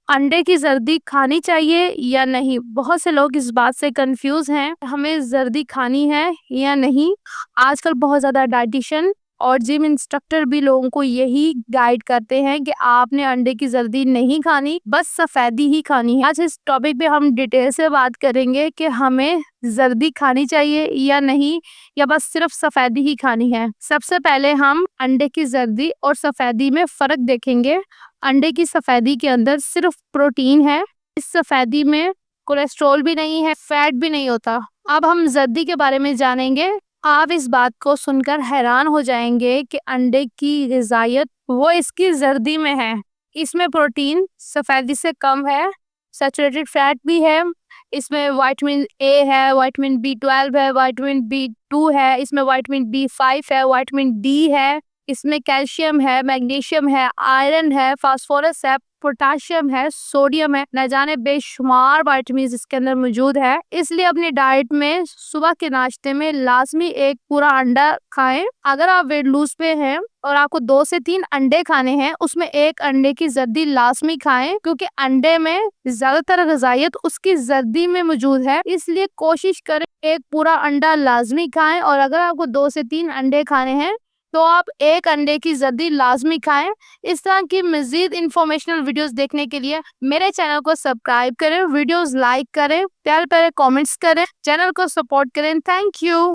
انڈے کی زردی کھانی چاہیے یا نہیں؟ بہت سے لوگ اس بات سے کنفیوز ہیں ہمیں زردی کھانی ہے یا نہیں۔ آج کل بہت زیادہ ڈائٹیشن اور جم انسٹرکٹر بھی لوگوں کو یہی گائیڈ کرتے ہیں کہ آپ نے انڈے کی زردی نہیں کھانی، بس سفیدی ہی کھانی ہے۔ آج اس ٹاپک پہ ہم ڈیٹیل سے بات کریں گے کہ ہمیں زردی کھانی چاہیے یا نہیں، یا بس صرف سفیدی ہی کھانی ہے۔ سب سے پہلے ہم انڈے کی زردی اور سفیدی میں فرق دیکھیں گے۔ انڈے کی سفیدی کے اندر صرف پروٹین ہے، اس سفیدی میں کولیسٹرول بھی نہیں ہے، فیٹ بھی نہیں ہوتا۔ اب ہم زردی کے بارے میں جانیں گے۔ آپ اس بات کو سن کر حیران ہو جائیں گے کہ انڈے کی غذائیت وہ اس کی زردی میں ہے۔ اس میں پروٹین سفیدی سے کم ہے، سیچوریٹڈ فیٹ بھی ہے، اس میں وائٹامن اے ہے، وائٹامن B12 ہے، وائٹامن B2 ہے، اس میں وائٹامن B5 ہے، وائٹامن ڈی ہے، اس میں کیلشیم ہے، میگنیشیم ہے، آئرن ہے، فاسفورس ہے، پوٹاشیم ہے، سوڈیم ہے، نہ جانے بے شمار وائٹامنز اس کے اندر موجود ہے۔ اس لیے اپنی ڈائٹ میں صبح کے ناشتے میں لازمی ایک پورا انڈا کھائیں۔ اگر آپ ویٹ لوز پہ ہیں اور آپ کو 2 سے 3 انڈے کھانے ہیں، اس میں ایک انڈے کی زردی لازمی کھائیں، کیونکہ انڈے میں زیادہ تر غذائیت اس کی زردی میں موجود ہے۔ اس لیے کوشش کریں ایک پورا انڈا لازمی کھائیں، اور اگر آپ کو 2 سے 3 انڈے کھانے ہیں تو آپ ایک انڈے کی زردی لازمی کھائیں۔ اس طرح کی مزید انفارمیشنل ویڈیوز دیکھنے کے لیے میرے چینل کو سبسکرائب کریں، ویڈیوز لائک کریں، پیارے پیارے کامنٹس کریں، چینل کو سپورٹ کریں۔ Thank you.